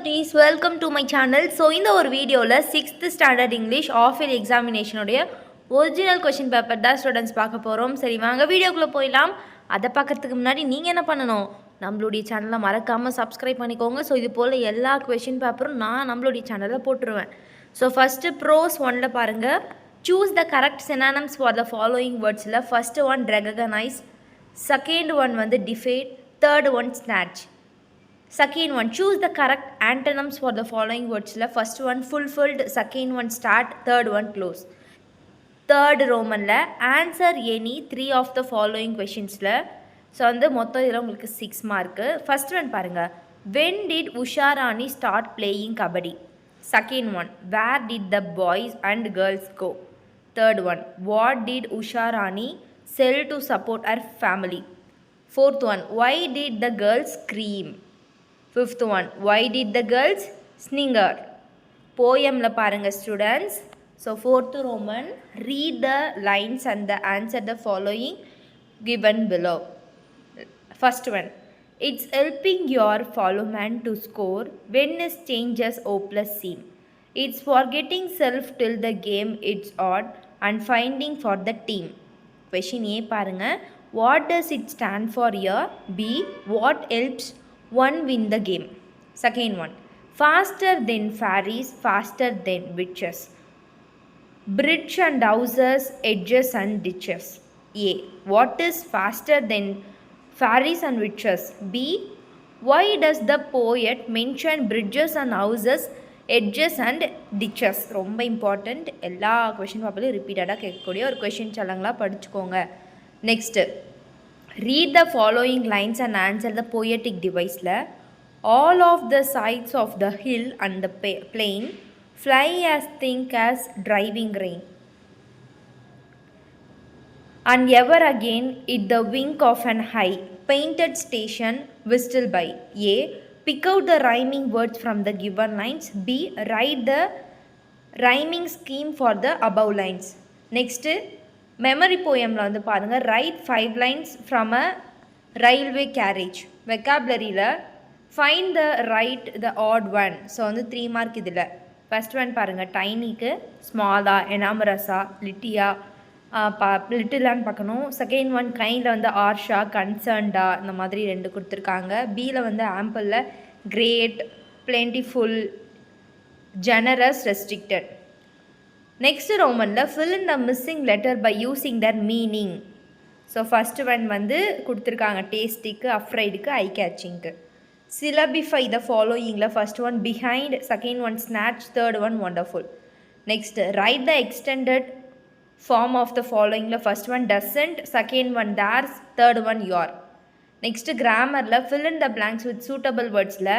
cuties, welcome to my channel. So இந்த ஒரு வீடியோவில் 6th standard English half year எக்ஸாமினேஷனுடைய ஒரிஜினல் கொஷின் பேப்பர் தான் ஸ்டூடெண்ட்ஸ் பார்க்க போகிறோம். சரி வாங்க வீடியோக்குள்ளே போயிடலாம். அதை பார்க்கறதுக்கு முன்னாடி நீங்கள் என்ன பண்ணணும், நம்மளுடைய சேனலை மறக்காமல் சப்ஸ்கிரைப் பண்ணிக்கோங்க. ஸோ இது போல் எல்லா கொஷின் பேப்பரும் நான் நம்மளுடைய சேனலில் போட்டுருவேன். ஸோ ஃபஸ்ட்டு ப்ரோஸ் 1ல் பாருங்கள், choose the correct synonyms for the following வேர்ட்ஸில் first one recognize, second one வந்து defeat, third one snatch. Second one, choose the correct antonyms for the following words. First one fulfilled, second one start, third one close. Third Roman la answer any 3 of the following questions la. So அந்த மொத்தம் இதெல்லாம் உங்களுக்கு 6 mark. First one பாருங்க, when did Usha Rani start playing kabaddi? Second one, where did the boys and girls go? Third one, what did Usha Rani sell to support her family? Fourth one, why did the girls scream? Fifth one, why did the girls sninger? Poem la paranga students. So fourth Roman, read the lines and answer the following given below. First one, it's helping your fellow man to score when his changes hopeless seem. It's forgetting self till the game it's on and finding for the team. Question A paranga, what does it stand for here? B, what helps one win the game. Second one, faster than fairies, faster than witches. Bridge and houses, edges and ditches. A, what is faster than fairies and witches? B, why does the poet mention bridges and houses, edges and ditches? ரொம்ப important, எல்லா question பேப்பர்லையும் ரிப்பீட்டடாக கேட்கக்கூடிய ஒரு question சலங்களா படிச்சுக்கோங்க. Next, read the following lines and answer the poetic device. All of the sides of the hill and the plain fly as think as driving rain, and ever again it the wink of an high painted station whistle by. A, pick out the rhyming words from the given lines. B, write the rhyming scheme for the above lines. Next, memory போயமில் வந்து பாருங்கள், write 5 lines from a railway carriage. வெக்காபுலரியில் find the right the odd one. So வந்து 3 mark இதில். First one பாருங்கள், டைனிக்கு ஸ்மாலா, எனாமரஸா, லிட்டியா, லிட்டிலான்னு பார்க்கணும். Second one கைண்டில் வந்து ஆர்ஷா, கன்சர்ன்டா, இந்த மாதிரி 2 கொடுத்துருக்காங்க. பியில் வந்து ஆம்பிளில் great, plentiful, generous, restricted. Next ரோமனில் fill in the missing letter by using their meaning. So first one வந்து கொடுத்துருக்காங்க, டேஸ்டிக்கு, அஃப்ரைடுக்கு, ஐ கேச்சிங்க்கு. சிலபிஃபை த ஃபாலோயிங்கில் first one behind, second one snatch, third one wonderful. Next, write the extended form of the ஃபாலோயிங்கில் first one doesn't, second one that's, third one you're. Next கிராமரில் fill in the blanks with suitable wordsல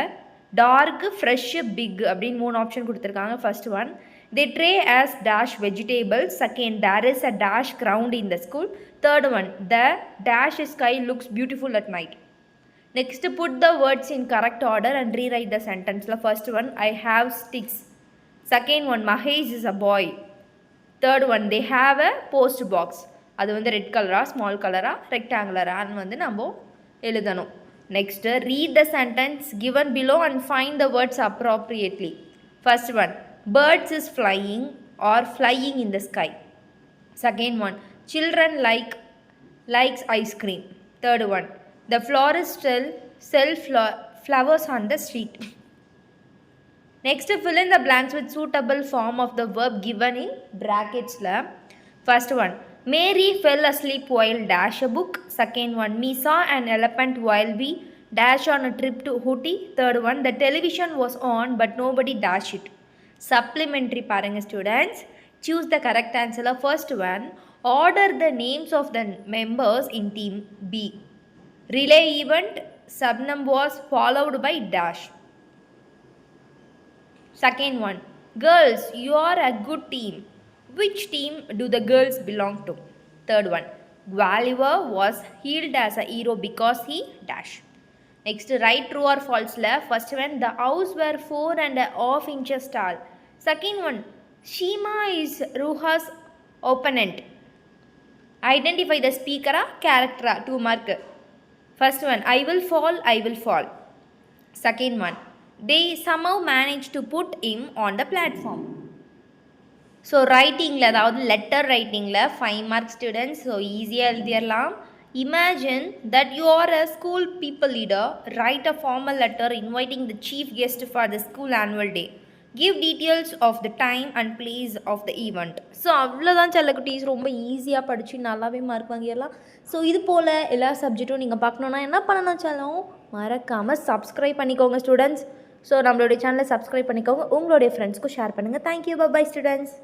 dark, fresh, big அப்படின்னு 3 option கொடுத்துருக்காங்க. First one, they tray as dash vegetables. Second, there is a dash ground in the school. Third one, the dash sky looks beautiful at night. Next, put the words in correct order and rewrite the sentence. The first one, I have sticks. Second one, Mahesh is a boy. Third one, they have a post box. அது வந்து red கலரா, small கலரா, ரெக்டாங்குலரான்னு வந்து நம்ம எழுதணும். Next, read the sentence given below and find the words appropriately. First one, birds is flying or flying in the sky. Second one, children likes ice cream. Third one, the florist sell flowers on the street. Next, fill in the blanks with suitable form of the verb given in brackets la. First one, Mary fell asleep while dash a book. Second one, me saw an elephant while we dash on a trip to Ooty. Third one, the television was on but nobody dash it. Supplementary paranga students, choose the correct answer. First one, order the names of the members in team B. Relay event, subnum was followed by dash. Second one, girls, you are a good team. Which team do the girls belong to? Third one, Gulliver was hailed as a hero because he dash. Next, write true or false. First one, the house were 4.5 inches tall. Second one, Shima is Ruha's opponent. Identify the speaker, character, 2 mark. First one, I will fall, I will fall. Second one, they somehow managed to put him on the platform. So ரைட்டிங்கில் அதாவது letter ரைட்டிங்கில் 5 mark students. So ஈஸியாக எழுதிடலாம். Imagine that you are a school people leader, write a formal letter inviting the chief guest for the school annual day. Give details of the time and place of the event. So அவ்வளோதான் செல்லக்குட்டீஸ், ரொம்ப ஈஸியாக படித்து நல்லாவே mark வாங்கிடலாம். So இது போல் எல்லா சப்ஜெக்ட்டும் நீங்கள் பார்க்கணுன்னா என்ன பண்ணணும் செல்லம், மறக்காமல் சப்ஸ்கிரைப் பண்ணிக்கோங்க ஸ்டூடெண்ட்ஸ். ஸோ நம்மளுடைய சேனலை சப்ஸ்கிரைப் பண்ணிக்கோங்க, உங்களுடைய ஃப்ரெண்ட்ஸ்க்கும் ஷேர் பண்ணுங்கள். Thank you, bye students.